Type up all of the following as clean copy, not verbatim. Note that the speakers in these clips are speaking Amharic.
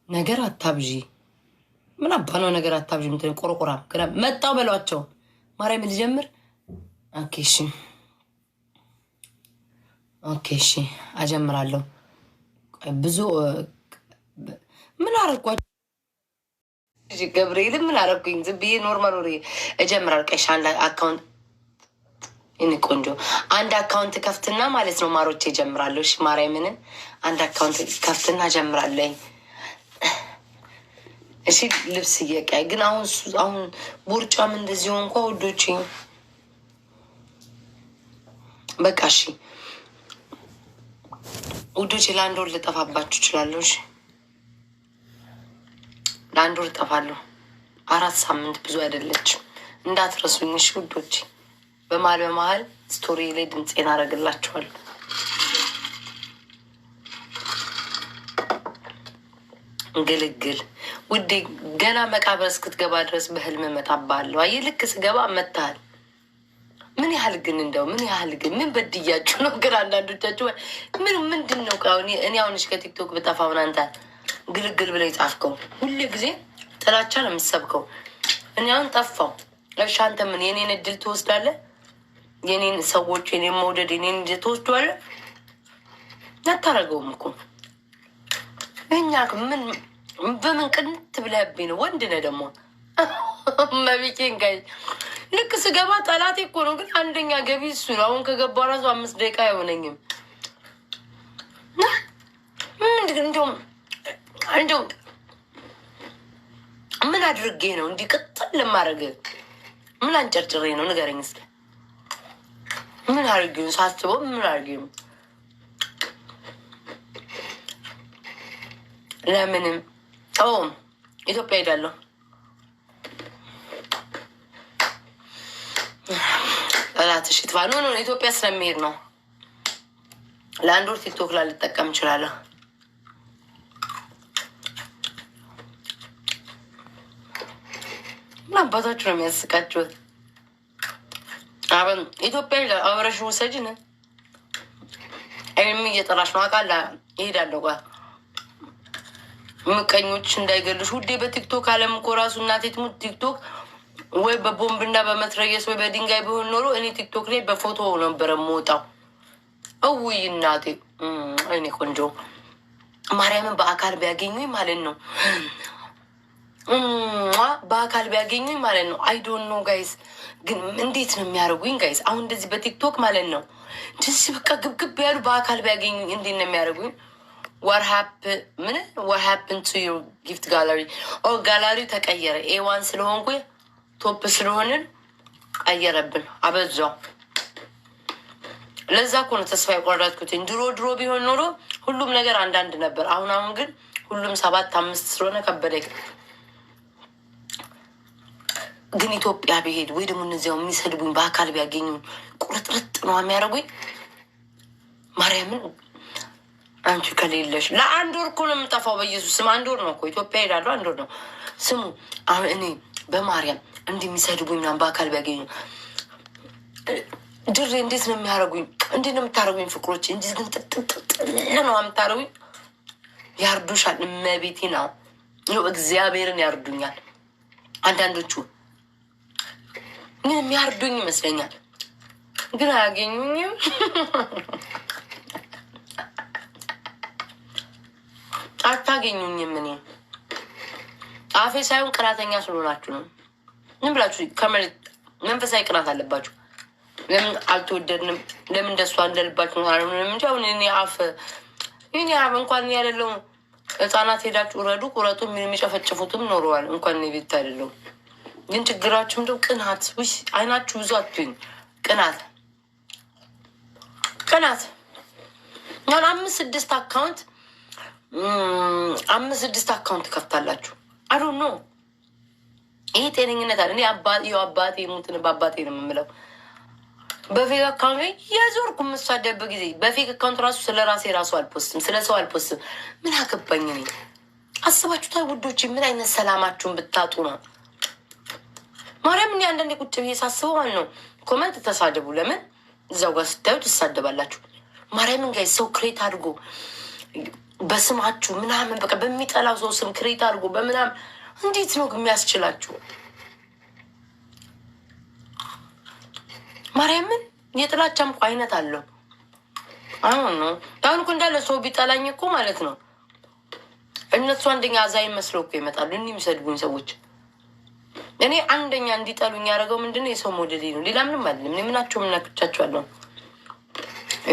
ነገር አታብዢ። ምን አባነው ነገር አታብዢ። ምትን ቆርቆራ ገና መጣው በሏቸው። ማርያም ልጀምር። ኦኬ እሺ፣ ኦኬ እሺ፣ አጀምራለሁ። ብዙ ምን አረኳቸው? ገብርኤል ምን አረኩኝ? ዝም ብዬ ኖርማል ወሬ እጀምራለሁ። ቀሻ አንድ አካውንት እኔ ቆንጆ አንድ አካውንት ከፍትና ማለት ነው ማሮቼ እጀምራለሁ። እሺ ማርያምን አንድ አካውንት ከፍትና እጀምራለሁ። እሺ ልብስ እየቀያይ ግን አሁን ቦርጫም እንደዚህ ሆንኳ ውዶች። በቃ እሺ ውዶች፣ ለአንድ ወር ልጠፋባችሁ እችላለሁ። እሺ ለአንድ ወር እጠፋለሁ። 4 ሳምንት ብዙ አይደለችም፣ እንዳትረሱኝ እሺ ውዶች። በመሀል ስቶሪ ላይ ድምፄን አደርግላችኋለሁ። ግልግል ውዴ፣ ገና መቃብር እስክትገባ ድረስ በህልም እመጣብሃለሁ። አየህ ልክ ስገባ መታሃል። ምን ያህል ግን እንደው ምን ያህል ግን ምን በድያችሁ ነው? ግን አንዳንዶቻችሁ ምንድን ነው እኔ አሁንሽ ከቲክቶክ ብጠፋውን አንተ ግልግል ብለው የጻፍከው ሁሌ ጊዜ ጥላቻ ነው የምትሰብከው። እኔ አሁን ጠፋው። እሺ አንተ ምን የኔን እድል ትወስዳለህ? የኔን ሰዎች የኔን መውደድ የኔን እድል ትወስዷለህ? አታረገውም እኮ እኛ ምን በምን ቅንት ብለህብኝ ነው? ወንድ ነህ ደግሞ መቢቄን ጋይ ልክ ስገባ ጠላቴ እኮ ነው። ግን አንደኛ ገቢ እሱ ነው። አሁን ከገባ ራሱ 5 ደቂቃ አይሆነኝም። እንዲሁም ምን አድርጌ ነው እንዲህ ቅጥል ለማድረግ? ምን አንጨርጭሬ ነው? ንገረኝ እስኪ። ምን አድርጌ ነው ሳስበው? ምን አድርጌ ነው? ለምንም ኢትዮጵያ ሄዳለሁ። ጠላትሽ ይጥፋ። ኖ ኢትዮጵያ ስለሚሄድ ነው። ለአንድ ወር ቲክቶክ ላልጠቀም እችላለሁ። ምን አባታችሁ ነው የሚያስቃችሁት? አሁን ኢትዮጵያ አብረሽ ውሰጅ ነ እየጠራሽ ነው አውቃለሁ። ይሄዳለሁ ጓ ምቀኞች እንዳይገልሽ ውዴ። በቲክቶክ አለም እኮ ራሱ እናቴ ትሙት ቲክቶክ ወይ በቦምብና በመትረየስ ወይ በድንጋይ ቢሆን ኖሮ እኔ ቲክቶክ ላይ በፎቶ ነበረ የምወጣው። እውይ እናቴ እኔ ቆንጆ ማርያምን በአካል ቢያገኙኝ ማለት ነው። በአካል ቢያገኙኝ ማለት ነው። አይዶን ነው ጋይዝ፣ ግን እንዴት ነው የሚያደርጉኝ ጋይዝ? አሁን እንደዚህ በቲክቶክ ማለት ነው እንደዚህ በቃ ግብግብ ያሉ በአካል ቢያገኙኝ እንዴት ነው የሚያደርጉኝ? what happened to your gift gallery? ጋላሪው ተቀየረ። ኤዋን ስለሆንኩ ቶፕ ስለሆንን ቀየረብን፣ አበዛው። ለዛ እኮ ነው ተስፋ የቆረጥኩትኝ። ድሮ ቢሆን ኖሮ ሁሉም ነገር አንዳንድ ነበር። አሁን ግን ሁሉም 7 5 ስለሆነ ከበደኝ። ግን ኢትዮጵያ ብሄድ ወይ ደግሞ እነዚያው የሚሰድቡኝ በአካል ቢያገኙኝ ቁርጥርጥ ነው የሚያደርጉኝ። ማርያምን አንቺ ከሌለሽ ለአንድ ወር እኮ ነው የምጠፋው። በኢየሱስ ስም 1 ወር ነው እኮ ኢትዮጵያ ሄዳለሁ። 1 ወር ነው። ስሙ አሁን እኔ በማርያም እንዲህ የሚሰድቡኝ ምናምን በአካል ቢያገኙ ድሬ እንዴት ነው የሚያደርጉኝ? እንዴት ነው የምታደርጉኝ? ፍቅሮች እንጂ ግን ጥጥጥጥል ነው የምታደርጉኝ። ያርዱሻል። እመቤቴ ነው እግዚአብሔርን ያርዱኛል። አንዳንዶቹ ግን የሚያርዱኝ ይመስለኛል፣ ግን አያገኙኝም። አታገኙኝም። እኔ አፌ ሳይሆን ቅናተኛ ስለሆናችሁ ነው። ምን ብላችሁ ከመሬት መንፈሳዊ ቅናት አለባችሁ። ለምን አልተወደድንም? ለምን እንደሷ እንደልባችሁ ነው አልሆንም እንጂ አሁን እኔ አፍ እንኳን ያለለው ህፃናት ሄዳችሁ ረዱ ቁረጡ የሚጨፈጭፉትም ኖረዋል። እንኳን እኔ ቤት አይደለው። ግን ችግራችሁ እንደው ቅናት ውይ አይናችሁ ብዙ አትሁኝ። ቅናት አሁን 5 6 አካውንት ከፍታላችሁ። አይ ዶንት ኖ ይሄ ጤነኝነት አለ። እኔ አባቴ ሙትን በአባቴ ነው የምምለው። በፌክ አካውንት የዞርኩ የምሳደብበት ጊዜ በፌክ አካውንት ራሱ ስለ ራሴ ራሱ አልፖስትም፣ ስለ ሰው አልፖስትም። ምን አገባኝ እኔ። አስባችሁታል ውዶች? ምን አይነት ሰላማችሁን ብታጡ ነው? ማርያም እኔ አንዳንዴ ቁጭ ብዬ ሳስበው ማለት ነው ኮመንት ተሳደቡ። ለምን እዛው ጋር ስታዩ ትሳደባላችሁ? ማርያምን ጋይ ሰው ክሬት አድርጎ በስማችሁ ምናምን በቃ በሚጠላው ሰው ስም ክሬት አድርጎ በምናምን እንዴት ነው የሚያስችላችሁ? ማርያምን የጥላቻም እኮ አይነት አለው። አሁን ነው አሁን እኮ እንዳለ ሰው ቢጠላኝ እኮ ማለት ነው እነሱ አንደኛ አዛኝ መስለው እኮ ይመጣሉ። እኔ የሚሰድቡኝ ሰዎች እኔ አንደኛ እንዲጠሉኝ ያደረገው ምንድነው? የሰው ሞዴል ነው። ሌላ ምንም አይደለም። እኔ ምናቸውም እናክቻቸዋለሁ።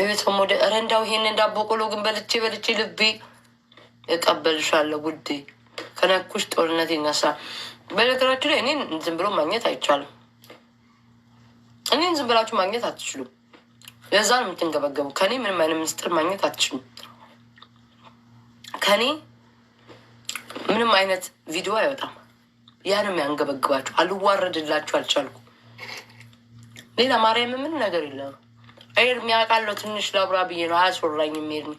የሰው ሞዴል ረንዳው ይሄን እንዳቦ ቆሎ ግን በልቼ ልቤ እቀበልሻለሁ ውዴ። ከነኩሽ ጦርነት ይነሳ። በነገራችሁ ላይ እኔን ዝም ብሎ ማግኘት አይቻልም። እኔን ዝም ብላችሁ ማግኘት አትችሉም። ለዛ ነው የምትንገበገቡ። ከኔ ምንም አይነት ምስጢር ማግኘት አትችሉም። ከኔ ምንም አይነት ቪዲዮ አይወጣም። ያንም ያንገበግባችሁ። አልዋረድላችሁ አልቻልኩ። ሌላ ማርያም ምን ነገር የለም። ኤርሚ ያውቃለሁ። ትንሽ ለብራ ብዬ ነው አያስወራኝም። ኤርሚ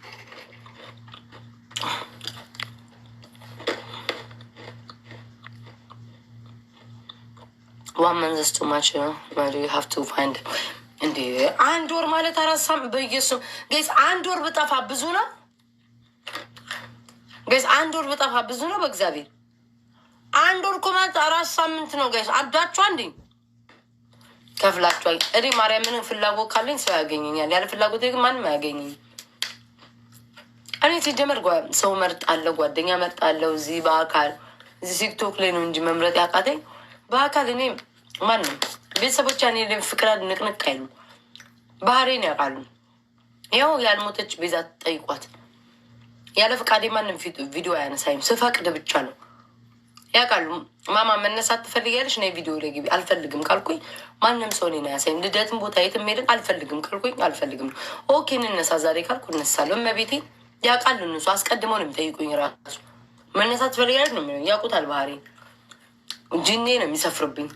ዋን መንዘስ ቱ ማች ሀቭ ቱ ፋይንድ እንዴ 1 ወር ማለት አራሳም በኢየሱስ ጋይስ 1 ወር ብጠፋ ብዙ ነው። ጋይስ 1 ወር ብጠፋ ብዙ ነው። በእግዚአብሔር 1 ወር እኮ ማለት 4 ሳምንት ነው። ጋይስ አብዳችሁ አንዴ ከፍላችኋል። እኔ ማርያምን ፍላጎት ካለኝ ሰው ያገኘኛል። ያለ ፍላጎት ግን ማንም አያገኘኝ። እኔ ሲጀመር ሰው መርጣለሁ፣ ጓደኛ መርጣለሁ። እዚህ በአካል እዚህ ቲክቶክ ላይ ነው እንጂ መምረጥ ያቃተኝ። በአካል እኔ ማንም ቤተሰቦች እኔ ፍቅር ንቅንቅ አይሉ ባህሬን ያውቃሉ። ያው ያልሞተች ቤዛ ጠይቋት። ያለ ፍቃዴ ማንም ቪዲዮ አያነሳይም። ስፈቅድ ብቻ ነው ያውቃሉ። ማማ መነሳት ትፈልጊያለሽ? እኔ ቪዲዮ ላይ ግቢ። አልፈልግም ካልኩኝ ማንም ሰው እኔን አያሳይም። ልደትም ቦታ የትም ሄድን አልፈልግም ካልኩኝ አልፈልግም። ኦኬ እንነሳ ዛሬ ካልኩ እነሳለሁ። እመቤቴ ያውቃሉ። እነሱ አስቀድመው ነው የሚጠይቁኝ። ራሱ መነሳት ትፈልጊያለሽ ነው የሚሆን። ያውቁታል። ባህሬን ጅኔ ነው የሚሰፍርብኝ።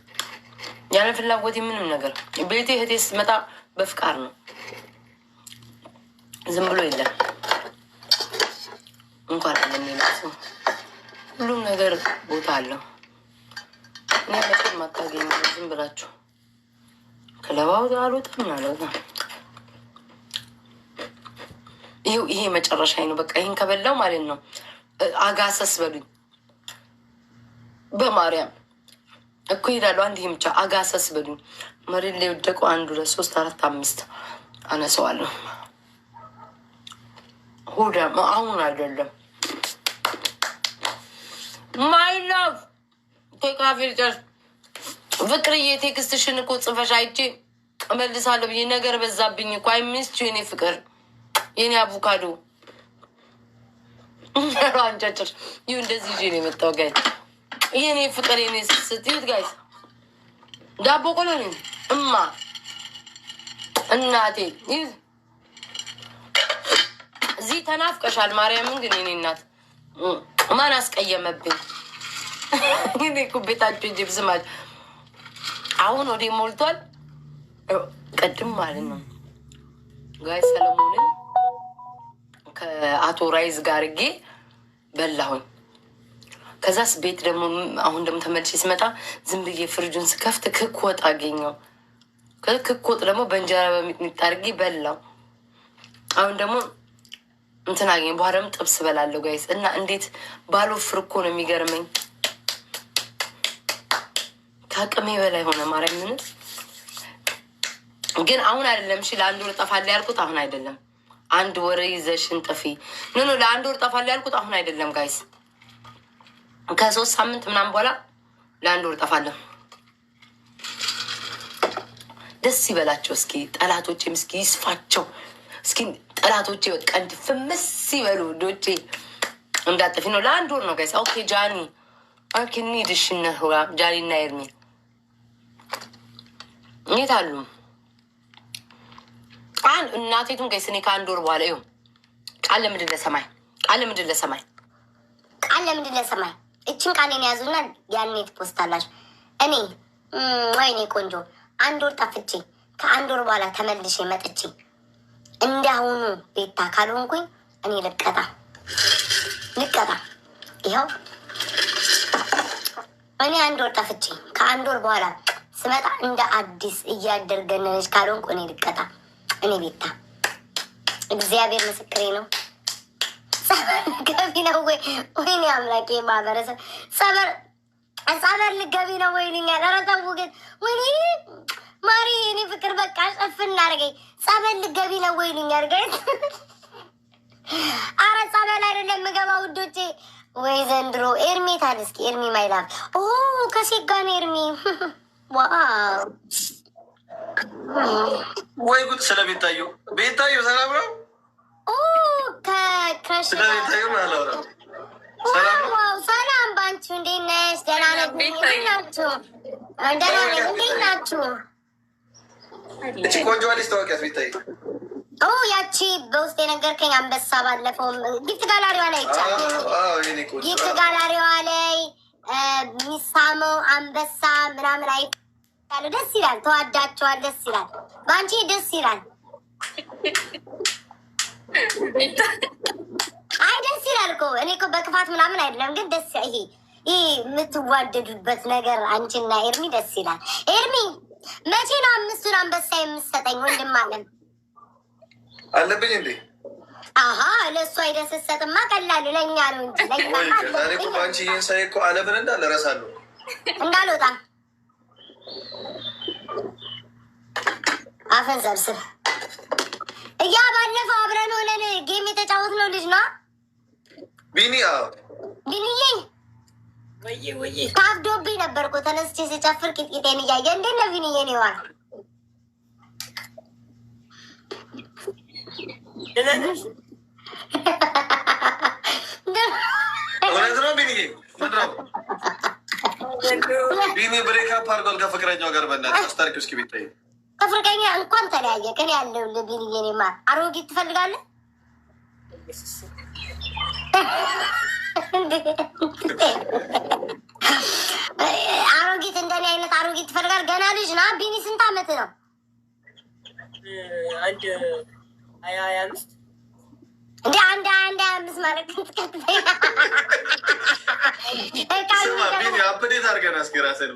ያለ ፍላጎቴ ምንም ነገር ቤቴ እህቴ ስትመጣ በፍቃር ነው። ዝም ብሎ የለም። እንኳን ለሚመጡ ሁሉም ነገር ቦታ አለው። እኔ መቼም አታገኝ። ዝም ብላችሁ ክለባው አልወጣም አልወጣም። ይሄ መጨረሻ ነው። በቃ ይህን ከበላው ማለት ነው። አጋሰስ በሉኝ በማርያም እኮ ሄዳለሁ። አንድ ይሄ ብቻ አጋሰስ በሉኝ። መሬት ላይ ወደቁ 1 2 3 4 5 አነሰዋለሁ። ሁዳ አሁን አይደለም ማይ ላቭ ከካፌር ጨርስ ፍቅርዬ ቴክስትሽን እኮ ጽፈሽ አይቼ እመልሳለሁ ብዬ ነገር በዛብኝ እኮ። አይ ሚስት የኔ ፍቅር የኔ አቮካዶ አንጫጭር ይሁ እንደዚህ ይዤ ነው የመጣው። ጋይ የኔ ፍቅር የኔ ስትዩት ጋይስ ዳቦ ቆሎ ነኝ እማ እናቴ እዚህ ተናፍቀሻል። ማርያምን ግን የኔ እናት ማን አስቀየመብኝ? እኔ እኮ ቤታችሁ እንጂ ብስማች አሁን ወደ ሞልቷል። ቅድም ማለት ነው ጋይ ሰለሞንን ከአቶ ራይዝ ጋር ጌ በላሁኝ። ከዛስ ቤት ደግሞ አሁን ደግሞ ተመልሼ ስመጣ ዝም ብዬ ፍርጁን ስከፍት ክክ ወጥ አገኘው። ክክ ወጥ ደግሞ በእንጀራ በሚጥሚጣ አድርጌ በላው። አሁን ደግሞ እንትን አገኘ። በኋላ ደግሞ ጥብስ በላለሁ ጋይስ። እና እንዴት ባልወፍር እኮ ነው የሚገርመኝ። ከአቅሜ በላይ ሆነ። ማርያምን ግን አሁን አይደለም። እሺ ለ1 ወር እጠፋለሁ ያልኩት አሁን አይደለም። 1 ወር ይዘሽን ጥፊ ኖ ለ1 ወር እጠፋለሁ ያልኩት አሁን አይደለም ጋይስ። ከ3 ሳምንት ምናምን በኋላ ለ1 ወር እጠፋለሁ። ደስ ይበላቸው እስኪ ጠላቶቼም፣ እስኪ ይስፋቸው እስኪ ጠላቶቼ። በቃ እንድፍምስ ይበሉ ዶቼ። እንዳጠፊ ነው ለ1 ወር ነው ጋይስ። ኦኬ ጃኒ ኦኬ ኒድሽነ ጃኒ እና ኤርሚ የት አሉ? እናቴቱን ጋይስ እኔ ከ1 ወር በኋላ ይሁን ቃል ለምድር ለሰማይ ቃል ለምድር ለሰማይ ቃል ለምድር ለሰማይ እችን ቃሌን ያዙና ያኔ ትፖስታላችሁ። እኔ ወይኔ ቆንጆ 1 ወር ጠፍቼ ከ1 ወር በኋላ ተመልሼ መጥቼ እንዳሁኑ ቤታ ካልሆንኩኝ እኔ ልቀጣ ይኸው። እኔ 1 ወር ጠፍቼ ከ1 ወር በኋላ ስመጣ እንደ አዲስ እያደርገነች ካልሆንኩ እኔ ልቀጣ። እኔ ቤታ እግዚአብሔር ምስክሬ ነው። ገቢ ነው ወይ? ወይኔ አምላኬ ማህበረሰብ ጸበር ልገቢ ነው ወይ ልኛል። ኧረ ተው ግን ወይኔ ማሪ እኔ ፍቅር በቃ ጨፍን እናድርገኝ። ጸበል ልገቢ ነው ወይ ልኛል። አረ ጸበል አይደለም የምገባው ውዶቼ። ወይ ዘንድሮ ኤርሚ ታል እስኪ ኤርሚ ማይላፍ ከሴት ጋር ነው ኤርሚ። ዋው ወይ ጉድ! ስለ ቤታዩ ሰላም ነው። ከክረሽ ስለ ቤታዩ አላወራም። ሰላም ባንቺ እንዴት ነሽ? ደህና ነኝ። እንዴት ናችሁ? ደህና ነኝ። እንዴት ናችሁ? እቺ ቆንጆ ልጅ ታወቂያት? ቤታዩ ያቺ በውስጥ የነገርከኝ አንበሳ ባለፈውም ጊፍት ጋላሪዋ ላይ ጊፍት ጋላሪዋ ላይ የሚሳመው አንበሳ ምናምን ያለ ደስ ይላል። ተዋዳቸዋል። ደስ ይላል። በአንቺ ደስ ይላል። አይ ደስ ይላል እኮ እኔ እኮ በክፋት ምናምን አይደለም፣ ግን ደስ ይሄ የምትዋደዱበት ነገር አንቺና ኤርሚ ደስ ይላል። ኤርሚ መቼ ነው 5ቱን አንበሳ የምትሰጠኝ? ወንድም አለም አለብኝ እንዴ? አሀ ለእሱ አይደስ ሰጥማ ቀላል ለእኛ ነው እንጂ በአንቺ ይህን ሳይ እኮ አለምን እንዳለ እረሳለሁ። እንዳልወጣ አፈን ሰብስብ እያ ባለፈው አብረን ሆነን ጌም የተጫወትነው ልጅ ነው ቢኒ። ቢኒዬ ታብዶብኝ ነበር እኮ ተነስቼ ሲጨፍር ቂጥቂጤን እያየ እንዴት ነው ቢኒዬ? ኔዋ እውነት ነው ቢኒዬ? ቢኒ ብሬክአፕ አድርጓል ከፍቅረኛው ጋር። በእናትህ አስታርቂው እስኪ ቤታዬ። ከፍቅረኛ እንኳን ተለያየ። ከኔ ያለው ቢኒዬ ኔማ አሮጊት ትፈልጋለህ? አሮጊት እንደኔ አይነት አሮጊት ትፈልጋለህ? ገና ልጅ ና ቢኒ። ስንት አመት ነው? አንድ 25 እንደ አንድ 25 ማለት ቢኒ አፕዴት አድርገን እስኪ ራስህን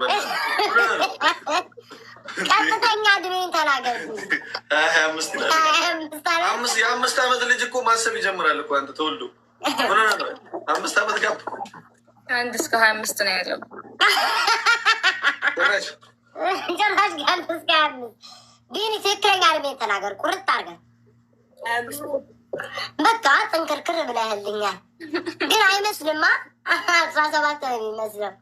ቀጥተኛ እድሜን ተናገር። 25 የአምስት ዓመት ልጅ እኮ ማሰብ ይጀምራል እኮ አንተ ተወልዶ 5 ዓመት ጋር 1 እስከ 25 ነው ያለው። ጭራሽ ከ1 እስከ 25 ቢኒ ትክክለኛ እድሜን ተናገር። ቁርጥ አድርገን በቃ ጥንክርክር ብለህልኛል፣ ግን አይመስልማ 17 ነው የሚመስለው።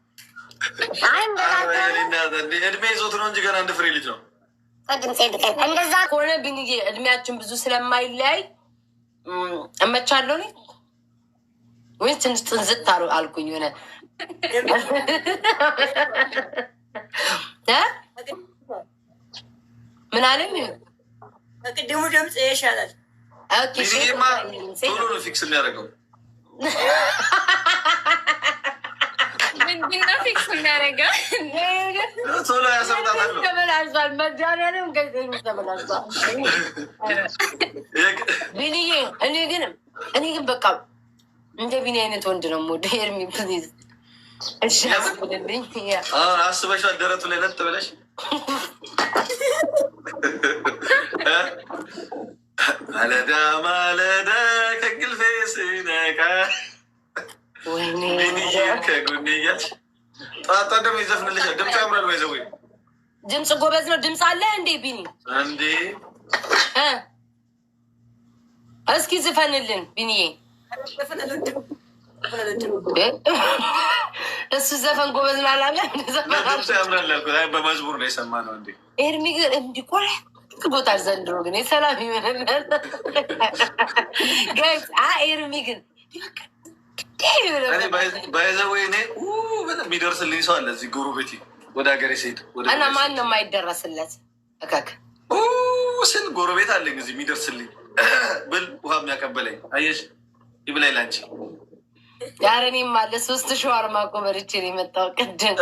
እድሜ ይዞት ነው እንጂ ገና አንድ ፍሬ ልጅ ነው። እንደዛ ከሆነ ቢኒዬ እድሜያችን ብዙ ስለማይለያይ እመቻለሁ እኔ ወይ ትንሽ ጥንዝት አልኩኝ ሆነ ምን አለኝ? ቅድሙ ድምፅ ይሻላል። ቢኒዬማ ቶሎ ነው ፊክስ የሚያደርገው። ምንድነው ፊክስ የሚያደርገው? ቶሎ ያሰምጣታል። ተበላሽቷል። መድኃኒዓለም ተበላሽቷል። ቢኒዬ እኔ ግን በቃ እንደ ቢኒ አይነት ወንድ ነው የምወደው። ኤርሚ ፕሊዝ እሺ አስብልልኝ። አስበሻል? ደረቱ ላይ ለጥ ብለሽ ማለዳ ማለዳ ከእንቅልፌ ስነቃ ቢኒዬ ከጎኔ እያልሽ ጠዋት ደግሞ ይዘፍንልሻል። ድምፅ ያምራል። ባይዘው ድምፅ ጎበዝ ነው። ድምፅ አለ እንዴ ቢኒ? እንዴ እስኪ ዝፈንልን ቢኒዬ። እሱ ዘፈን ጎበዝ ነው አላለ? ድምፅ ያምራል ያልኩት በመዝሙር ነው የሰማነው። እንዴ ኤርሚ ግን እንዲህ ቆላ ቦታል ዘንድሮ ግን የሰላም ይሆንናል። ጋይስ ኤርሚ ግን ባይዘዌ እኔ የሚደርስልኝ ሰው አለ እዚህ ጎረቤቴ ወደ ሀገሬ ስሄድ እና ማን ነው የማይደረስለት? እከክ ስል ጎረቤት አለኝ እዚህ የሚደርስልኝ ብል ውሃ የሚያቀበለኝ አየሽ ይብላኝ ላንቺ ያረኔም አለ 3 ሸዋርማ እኮ በልቼ ነው የመጣው። ቅድም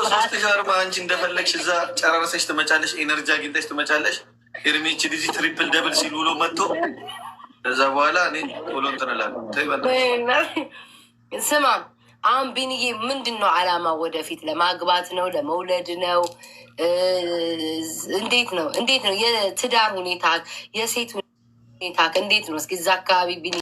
3 ሸዋርማ አንቺ እንደፈለግሽ እዛ ጨራረሰሽ ትመጫለሽ፣ ኤነርጂ አግኝተሽ ትመጫለሽ። ኤርሚች ዲዚ ትሪፕል ደብል ሲል ውሎ መጥቶ ከዛ በኋላ እኔ ቶሎ እንትን እላለሁ። ስማ አሁን ቢኒዬ ምንድን ነው አላማ? ወደፊት ለማግባት ነው ለመውለድ ነው? እንዴት ነው የትዳር ሁኔታ የሴት ሁኔታ እንዴት ነው? እስኪ እዛ አካባቢ ቢኒ